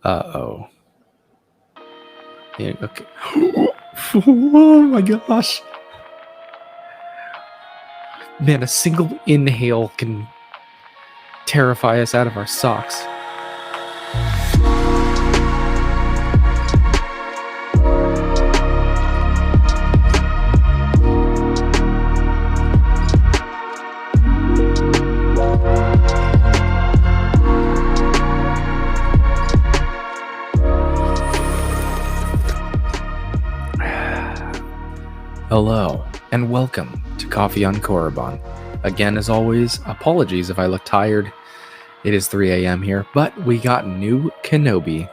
Uh-oh. Yeah, okay. Oh my gosh. Man, a single inhale can terrify us out of our socks. Hello, and welcome to Coffee on Korriban. Again, as always, apologies if I look tired. It is 3 a.m. here, but we got new Kenobi.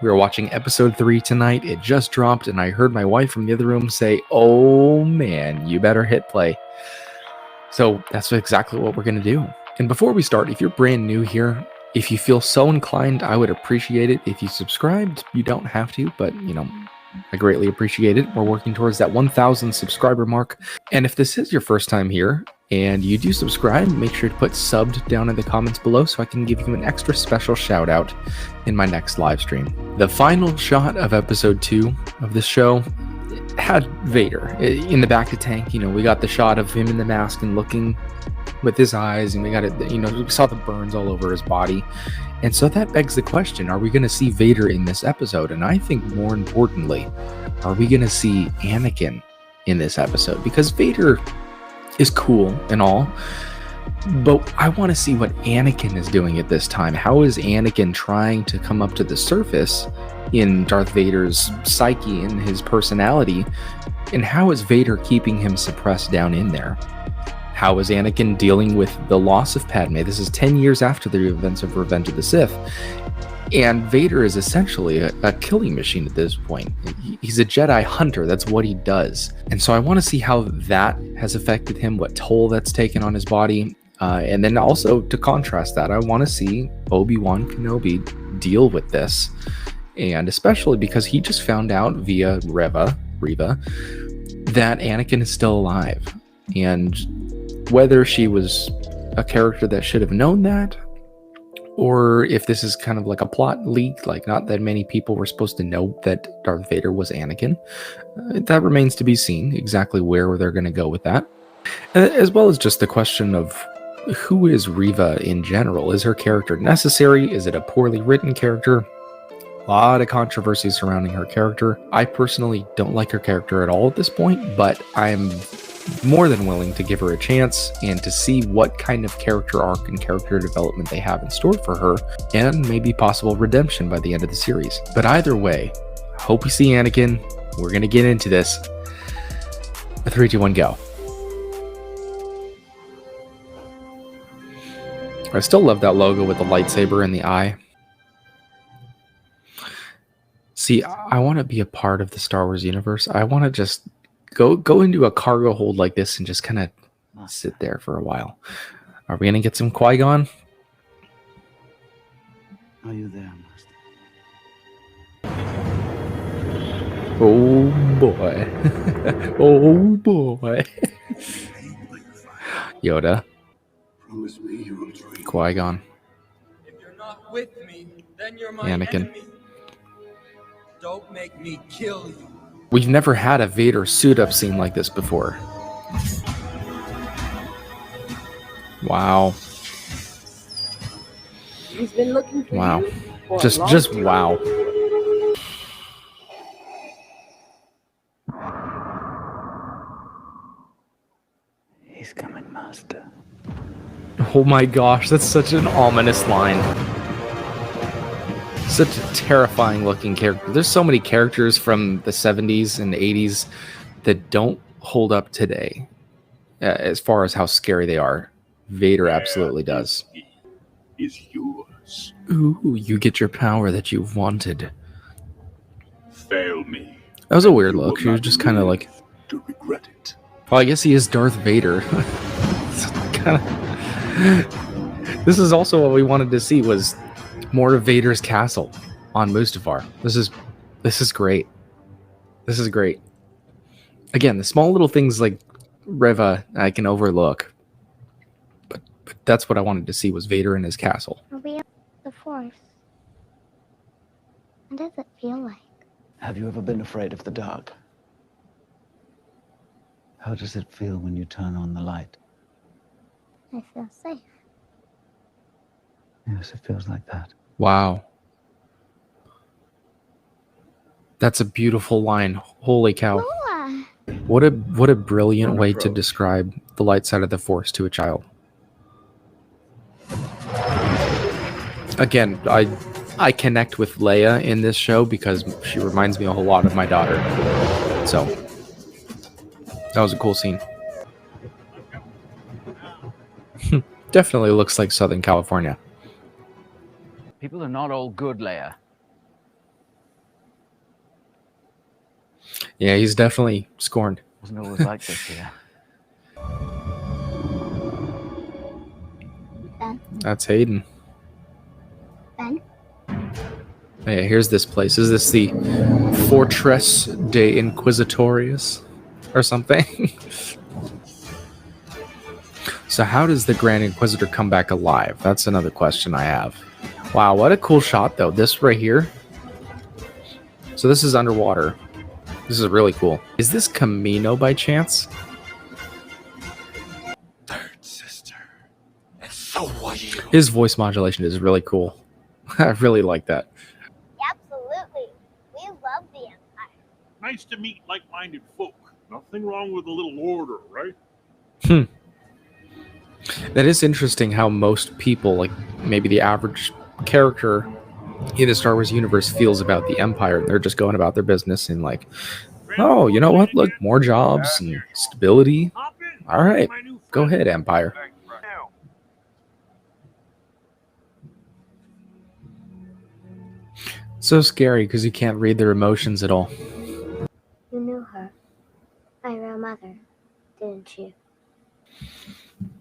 We were watching episode 3 tonight. It just dropped, and I heard my wife from the other room say, "Oh man, you better hit play." So that's exactly what we're going to do. And before we start, if you're brand new here, if you feel so inclined, I would appreciate it if you subscribed. You don't have to, but I greatly appreciate it. We're working towards that 1,000 subscriber mark. And if this is your first time here and you do subscribe, make sure to put subbed down in the comments below so I can give you an extra special shout out in my next live stream. The final shot of episode 2 of this show had Vader in the back of the tank. We got the shot of him in the mask and looking with his eyes, and we got it, we saw the burns all over his body. And so that begs the question, are we going to see Vader in this episode? And I think more importantly, are we going to see Anakin in this episode? Because Vader is cool and all, but I want to see what Anakin is doing at this time. How is Anakin trying to come up to the surface in Darth Vader's psyche and his personality? And how is Vader keeping him suppressed down in there? How is Anakin dealing with the loss of Padme? This is 10 years after the events of Revenge of the Sith. And Vader is essentially a killing machine at this point. He's a Jedi hunter. That's what he does. And so I want to see how that has affected him, what toll that's taken on his body. And then also to contrast that, I want to see Obi-Wan Kenobi deal with this. And especially because he just found out via Reva that Anakin is still alive. And whether she was a character that should have known that, or if this is kind of like a plot leak, like not that many people were supposed to know that Darth Vader was Anakin, that remains to be seen exactly where they're going to go with that. As well as just the question of who is Reva in general? Is her character necessary? Is it a poorly written character? A lot of controversy surrounding her character. I personally don't like her character at all at this point, but I'm more than willing to give her a chance and to see what kind of character arc and character development they have in store for her, and maybe possible redemption by the end of the series. But either way, I hope we see Anakin. We're going to get into this. 3, 2, 1, go. I still love that logo with the lightsaber in the eye. See, I want to be a part of the Star Wars universe. I want to just go into a cargo hold like this and just kind of sit there for a while. Are we gonna get some Qui-Gon? Are you there, Master? Oh boy. Oh boy. Yoda. Promise me you will drink. Qui-Gon. If you're not with me, then you're my Anakin. enemy. Don't make me kill you. We've never had a Vader suit-up scene like this before. Wow. He's been looking for Wow. you for a Just long wow. He's coming, Master. Oh my gosh, that's such an ominous line. Such a terrifying looking character. There's so many characters from the 70s and 80s that don't hold up today as far as how scary they are. Vader absolutely does. Is yours. Ooh, you get your power that you've wanted. Fail me. That was a weird look. She was just kind of like, To regret it. well, I guess he is Darth Vader. This is also what we wanted to see, was more of Vader's castle on Mustafar. This is great. This is great. Again, the small little things like Reva I can overlook, but that's what I wanted to see, was Vader in his castle. Are we the Force? What does it feel like? Have you ever been afraid of the dark? How does it feel when you turn on the light? I feel safe. Yes, it feels like that. Wow. That's a beautiful line. Holy cow. Noah! What a brilliant way to describe the light side of the Force to a child. Again, I connect with Leia in this show because she reminds me a whole lot of my daughter. So, that was a cool scene. Definitely looks like Southern California. People are not all good, Leia. Yeah, he's definitely scorned. Wasn't always like this here. Ben? That's Hayden. Ben? Yeah, here's this place. Is this the Fortress de Inquisitorius or something? So how does the Grand Inquisitor come back alive? That's another question I have. Wow, what a cool shot though. This right here. So this is underwater. This is really cool. Is this Camino by chance? Third sister. And so are you. His voice modulation is really cool. I really like that. Absolutely. We love the Empire. Nice to meet like-minded folk. Nothing wrong with a little order, right? That is interesting how most people, like maybe the average character in the Star Wars universe, feels about the Empire. They're just going about their business and like, oh, you know what? Look, more jobs and stability. Hop in. All right, My new go friend. ahead, Empire. Now, So scary because you can't read their emotions at all. You knew her. My real mother, didn't you?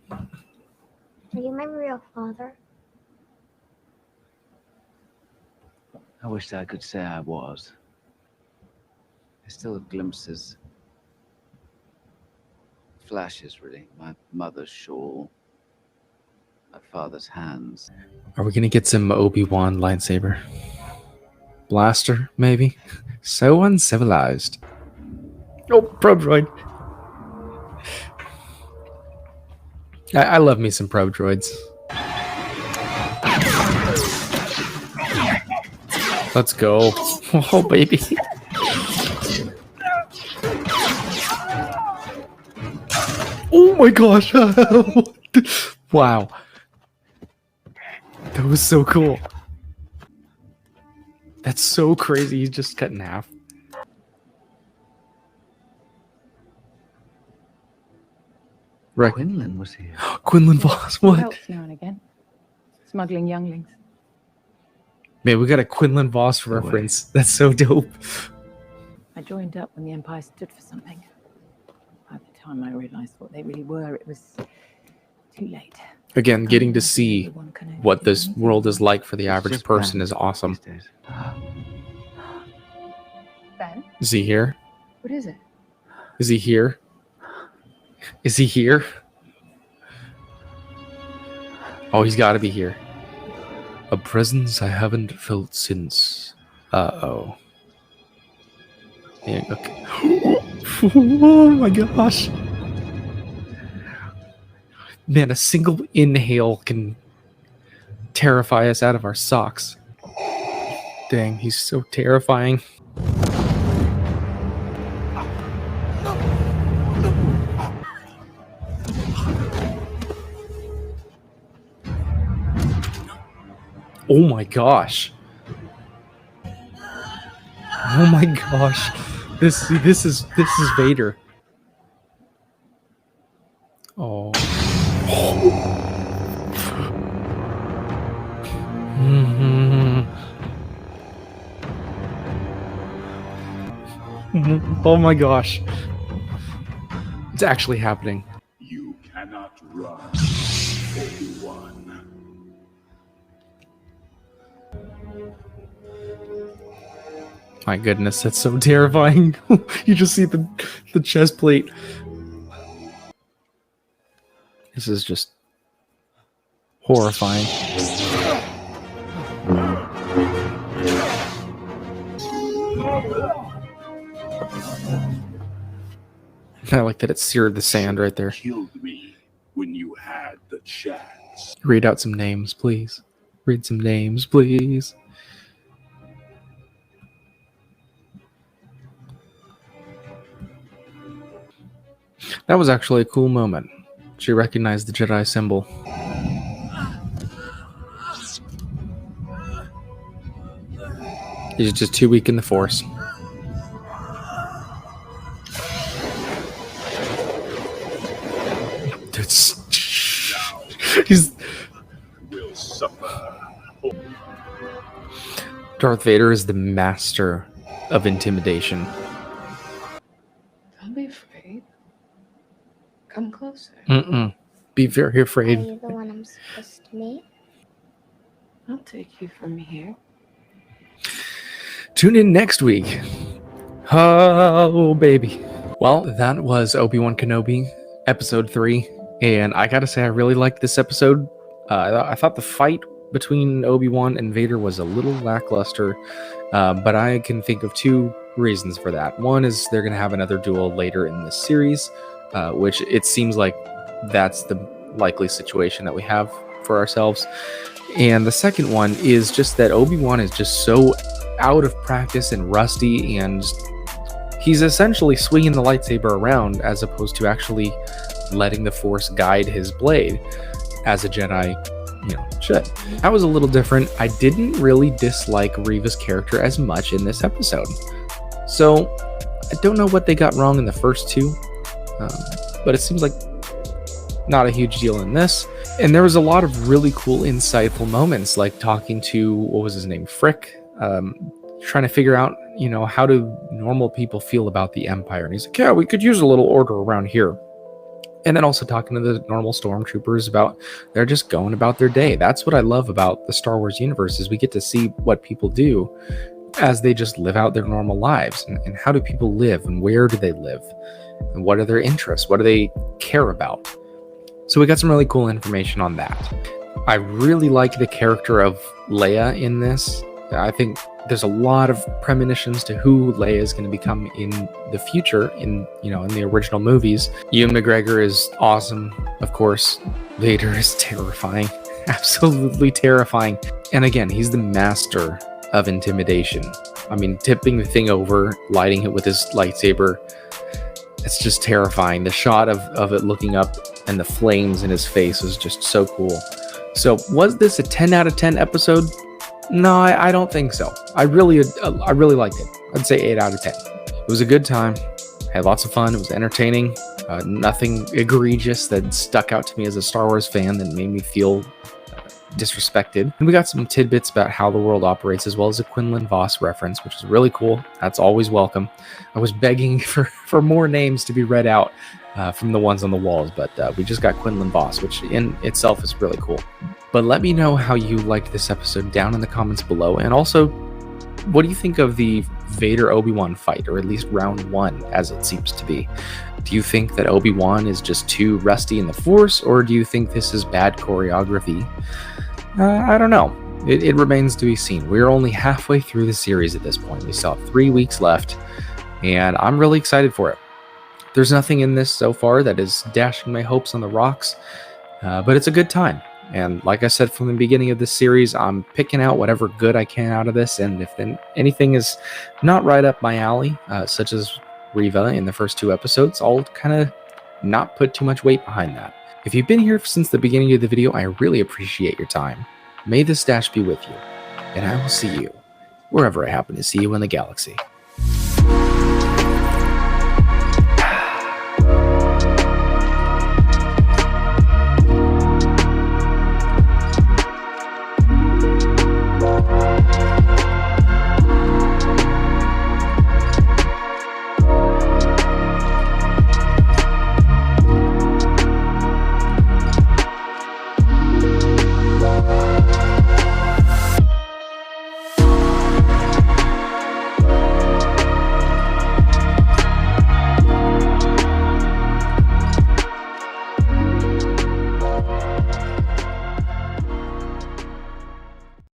Are you my real father? I wish I could say I was. I still have glimpses. Flashes, really. My mother's shawl. My father's hands. Are we gonna get some Obi-Wan lightsaber? Blaster, maybe? So uncivilized. Oh, probe droid. I love me some probe droids. Let's go. Oh, baby. Oh my gosh. Wow. That was so cool. That's so crazy. He's just cut in half. Right. Quinlan was here. Quinlan Voss, what? Helps now and again. Smuggling younglings. Man, we got a Quinlan Voss reference. That's so dope. I joined up when the Empire stood for something. By the time I realized what they really were, it was too late. Again, getting to see Obi-Wan Kenobi what did this anything. world is like for the It's average just person Ben is awesome. these days. Ben? Is he here? What is it? Is he here? Is he here? Oh, he's got to be here. A presence I haven't felt since. Uh-oh. Yeah, okay. Oh my gosh. Man, a single inhale can terrify us out of our socks. Dang, he's so terrifying. Oh my gosh. Oh my gosh. This is Vader. Oh. Oh my gosh. It's actually happening. You cannot run, Obi-Wan. My goodness, that's so terrifying. You just see the chest plate. This is just horrifying. I like that it seared the sand right there. Killed me when you had the chance. Read out some names, please. Read some names, please. That was actually a cool moment. She recognized the Jedi symbol. He's just too weak in the Force. He's Will suffer. Darth Vader is the master of intimidation. Don't be afraid. Come closer. Be very Are afraid. you the one I'm supposed to meet? I'll take you from here. Tune in next week. Oh, baby. Well, that was Obi-Wan Kenobi, episode 3. And I gotta say, I really liked this episode. I thought the fight between Obi-Wan and Vader was a little lackluster. But I can think of 2 reasons for that. One is they're gonna have another duel later in this series, which it seems like that's the likely situation that we have for ourselves. And the second one is just that Obi-Wan is just so out of practice and rusty, and he's essentially swinging the lightsaber around as opposed to actually letting the Force guide his blade as a Jedi, should. That was a little different. I didn't really dislike Reva's character as much in this episode. So I don't know what they got wrong in the first 2, but it seems like not a huge deal in this. And there was a lot of really cool, insightful moments, like talking to, what was his name, Frick, trying to figure out, how do normal people feel about the Empire? And he's like, yeah, we could use a little order around here. And then also talking to the normal stormtroopers about, they're just going about their day. That's what I love about the Star Wars universe, is we get to see what people do as they just live out their normal lives. And how do people live, and where do they live? And what are their interests? What do they care about? So we got some really cool information on that. I really like the character of Leia in this. I think there's a lot of premonitions to who Leia is going to become in the future, in the original movies. Ewan McGregor is awesome, of course. Vader is terrifying, absolutely terrifying. And again, he's the master of intimidation. I mean, tipping the thing over, lighting it with his lightsaber, it's just terrifying. The shot of it looking up and the flames in his face was just so cool. So was this a 10 out of 10 episode? No, I don't think so. I really liked it. I'd say 8 out of 10. It was a good time. I had lots of fun. It was entertaining. Nothing egregious that stuck out to me as a Star Wars fan that made me feel disrespected. And we got some tidbits about how the world operates, as well as a Quinlan Vos reference, which is really cool. That's always welcome. I was begging for more names to be read out from the ones on the walls, but we just got Quinlan Vos, which in itself is really cool. But let me know how you liked this episode down in the comments below. And also, what do you think of the Vader Obi-Wan fight, or at least round 1, as it seems to be? Do you think that Obi-Wan is just too rusty in the Force, or do you think this is bad choreography? I don't know. It remains to be seen. We're only halfway through the series at this point. We still have 3 weeks left, and I'm really excited for it. There's nothing in this so far that is dashing my hopes on the rocks, but it's a good time. And like I said from the beginning of this series, I'm picking out whatever good I can out of this, and if then anything is not right up my alley, such as Reva in the first 2 episodes, I'll kind of not put too much weight behind that. If you've been here since the beginning of the video, I really appreciate your time. May the stash be with you, and I will see you wherever I happen to see you in the galaxy.